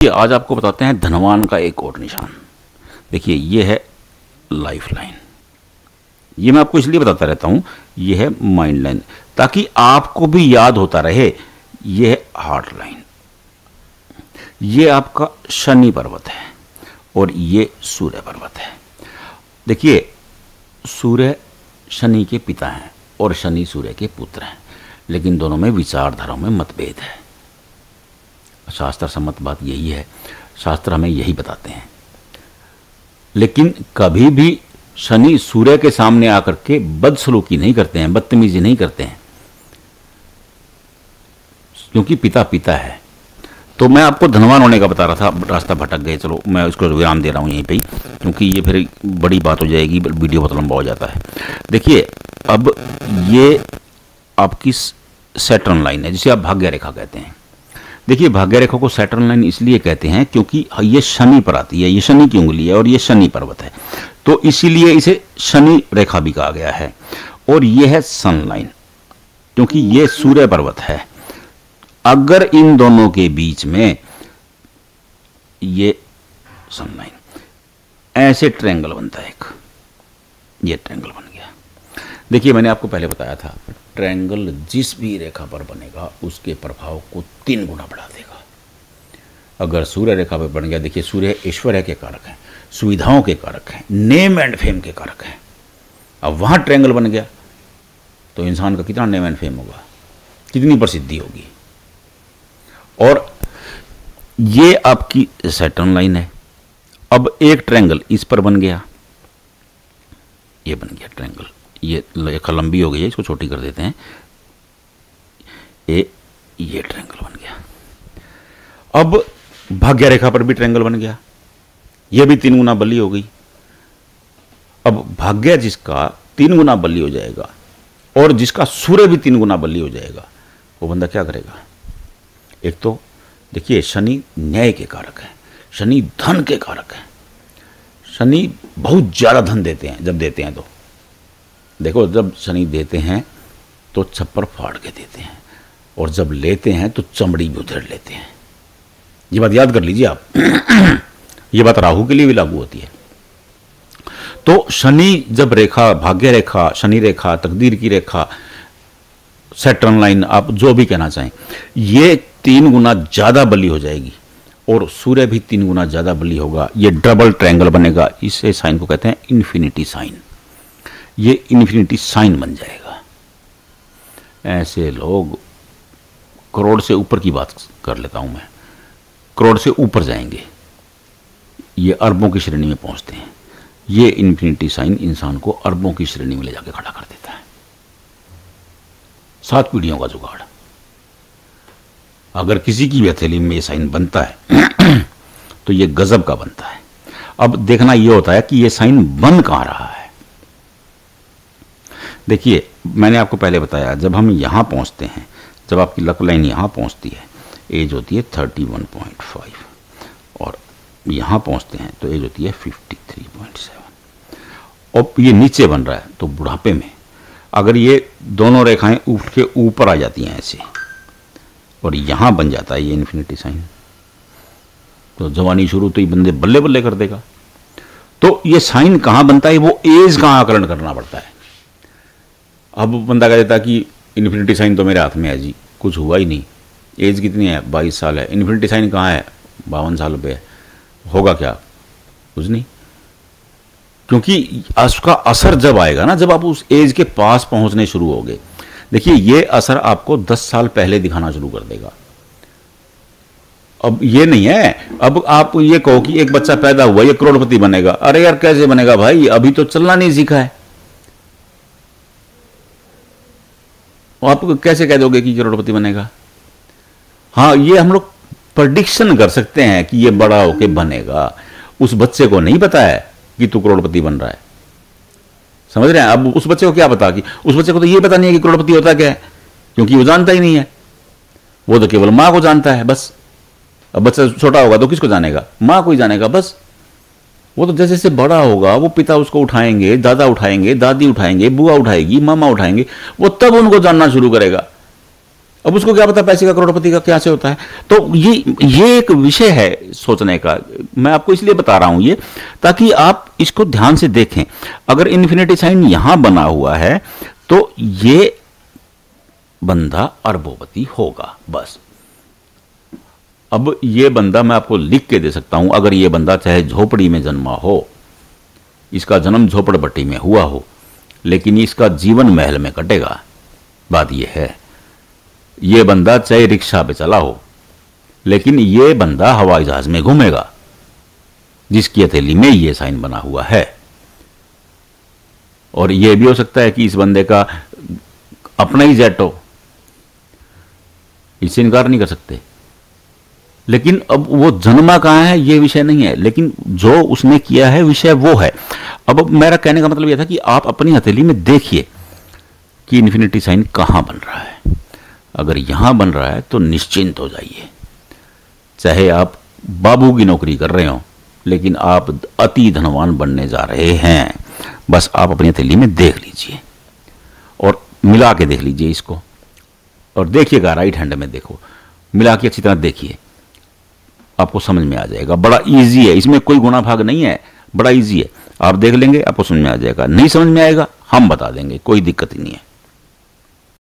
ये आज आपको बताते हैं धनवान का एक और निशान। देखिए ये है लाइफ लाइन। ये मैं आपको इसलिए बताता रहता हूँ, ये है माइंड लाइन, ताकि आपको भी याद होता रहे। ये है हार्ट लाइन। ये आपका शनि पर्वत है और ये सूर्य पर्वत है। देखिए सूर्य शनि के पिता हैं और शनि सूर्य के पुत्र हैं, लेकिन दोनों में विचारधाराओं में मतभेद है। शास्त्र सम्मत बात यही है, शास्त्र हमें यही बताते हैं। लेकिन कभी भी शनि सूर्य के सामने आकर के बदसलूकी नहीं करते हैं, बदतमीजी नहीं करते हैं, क्योंकि पिता पिता है। तो मैं आपको धनवान होने का बता रहा था, रास्ता भटक गए। चलो मैं उसको विराम दे रहा हूं यहीं पे ही, क्योंकि ये फिर बड़ी बात हो जाएगी, वीडियो बहुत लंबा हो जाता है। देखिए अब ये आपकी सैटर्न लाइन है, जिसे आप भाग्य रेखा कहते हैं। देखिए भाग्य रेखा को सैटर्न लाइन इसलिए कहते हैं क्योंकि ये शनि पर आती है, ये शनि की उंगली है और ये शनि पर्वत है, तो इसीलिए इसे शनि रेखा भी कहा गया है। और ये है सन लाइन, क्योंकि ये सूर्य पर्वत है। अगर इन दोनों के बीच में ये सन लाइन, ऐसे ट्रायंगल बनता है एक, ये ट्रायंगल बन गया। देखिए मैंने आपको पहले बताया था, ट्रायंगल जिस भी रेखा पर बनेगा उसके प्रभाव को 3 गुना बढ़ा देगा। अगर सूर्य रेखा पर बन गया, देखिए सूर्य ऐश्वर्य के कारक हैं, सुविधाओं के कारक हैं, नेम एंड फेम के कारक हैं। अब वहां ट्रायंगल बन गया तो इंसान का कितना नेम एंड फेम होगा, कितनी प्रसिद्धि होगी। और ये आपकी सैटर्न लाइन है। अब एक ट्रायंगल इस पर बन गया, ये बन गया ट्रायंगल, ये रेखा लंबी हो गई है, इसको छोटी कर देते हैं। ये ट्रायंगल बन गया। अब भाग्य रेखा पर भी ट्रायंगल बन गया, ये भी 3 गुना बली हो गई। अब भाग्य जिसका 3 गुना बली हो जाएगा और जिसका सूर्य भी 3 गुना बली हो जाएगा, वो बंदा क्या करेगा। एक तो देखिए शनि न्याय के कारक है, शनि धन के कारक है। शनि बहुत ज्यादा धन देते हैं, जब देते हैं तो देखो, जब शनि देते हैं तो छप्पर फाड़ के देते हैं, और जब लेते हैं तो चमड़ी भी उधेड़ लेते हैं। ये बात याद कर लीजिए आप। ये बात राहु के लिए भी लागू होती है। तो शनि जब रेखा, भाग्य रेखा, शनि रेखा, तकदीर की रेखा, सैटर्न लाइन, आप जो भी कहना चाहें, ये 3 गुना ज्यादा बली हो जाएगी और सूर्य भी 3 गुना ज्यादा बली होगा। ये डबल ट्रायंगल बनेगा। इसे साइन को कहते हैं इन्फिनिटी साइन। ये इन्फिनिटी साइन बन जाएगा। ऐसे लोग, करोड़ से ऊपर की बात कर लेता हूं मैं, करोड़ से ऊपर जाएंगे, ये अरबों की श्रेणी में पहुंचते हैं। ये इन्फिनिटी साइन इंसान को अरबों की श्रेणी में ले जाकर खड़ा कर देता है। 7 पीढ़ियों का जुगाड़। अगर किसी की भी हथेली में ये साइन बनता है तो ये गजब का बनता है। अब देखना ये होता है कि ये साइन बन कहां रहा है। देखिए मैंने आपको पहले बताया, जब हम यहां पहुंचते हैं, जब आपकी लक लाइन यहां पहुंचती है, एज होती है 31.5, और यहां पहुंचते हैं तो एज होती है 53.7। और ये नीचे बन रहा है तो बुढ़ापे में अगर ये दोनों रेखाएं उठ के ऊपर आ जाती हैं ऐसे, और यहां बन जाता है ये इन्फिनिटी साइन, तो जवानी शुरू तो ये बंदे बल्ले बल्ले कर देगा। तो ये साइन कहां बनता है, वो एज का आकलन करना पड़ता है। अब बंदा कह देता कि इन्फिनिटी साइन तो मेरे हाथ में है जी, कुछ हुआ ही नहीं, एज कितनी है, 22 साल है, इन्फिनिटी साइन कहाँ है, 52 साल पे है, होगा क्या, कुछ नहीं। क्योंकि उसका असर जब आएगा ना, जब आप उस एज के पास पहुंचने शुरू होगे, देखिए ये असर आपको 10 साल पहले दिखाना शुरू कर देगा। अब ये नहीं है, अब आप ये कहो कि एक बच्चा पैदा हुआ ये करोड़पति बनेगा, अरे यार कैसे बनेगा भाई, अभी तो चलना नहीं सीखा है। आप कैसे कह दोगे कि करोड़पति बनेगा। हाँ, ये हम लोग प्रेडिक्शन कर सकते हैं कि ये बड़ा होके बनेगा। उस बच्चे को नहीं पता है कि तू करोड़पति बन रहा है, समझ रहे हैं। अब उस बच्चे को क्या पता, कि उस बच्चे को तो ये पता नहीं है कि करोड़पति होता क्या है, क्योंकि वो जानता ही नहीं है। वो तो केवल माँ को जानता है बस। अब बच्चा छोटा होगा तो किसको जानेगा, माँ को ही जानेगा बस। वो तो जैसे जैसे बड़ा होगा वो पिता उसको उठाएंगे, दादा उठाएंगे, दादी उठाएंगे, बुआ उठाएगी, मामा उठाएंगे, वो तब उनको जानना शुरू करेगा। अब उसको क्या पता पैसे का, करोड़पति का क्या से होता है। तो ये एक विषय है सोचने का। मैं आपको इसलिए बता रहा हूं ये, ताकि आप इसको ध्यान से देखें। अगर इन्फिनिटी साइन यहां बना हुआ है तो ये बंदा अरबोपति होगा बस। अब ये बंदा मैं आपको लिख के दे सकता हूं, अगर ये बंदा चाहे झोपड़ी में जन्मा हो, इसका जन्म झोपड़पट्टी में हुआ हो, लेकिन इसका जीवन महल में कटेगा। बात यह है, ये बंदा चाहे रिक्शा पे चला हो, लेकिन ये बंदा हवाई जहाज में घूमेगा, जिसकी हथेली में ये साइन बना हुआ है। और यह भी हो सकता है कि इस बंदे का अपना ही जेट हो, इससे इनकार नहीं कर सकते। लेकिन अब वो जन्मा कहां है ये विषय नहीं है, लेकिन जो उसने किया है विषय वो है। अब मेरा कहने का मतलब यह था कि आप अपनी हथेली में देखिए कि इन्फिनिटी साइन कहां बन रहा है। अगर यहां बन रहा है तो निश्चिंत हो जाइए। चाहे आप बाबू की नौकरी कर रहे हो, लेकिन आप अति धनवान बनने जा रहे हैं। बस आप अपनी हथेली में देख लीजिए और मिला के देख लीजिए इसको, और देखिएगा राइट हैंड में देखो, मिला के अच्छी तरह देखिए, आपको समझ में आ जाएगा। बड़ा इजी है, इसमें कोई गुणा भाग नहीं है, बड़ा इजी है। आप देख लेंगे, आपको समझ में आ जाएगा। नहीं समझ में आएगा हम बता देंगे, कोई दिक्कत ही नहीं है।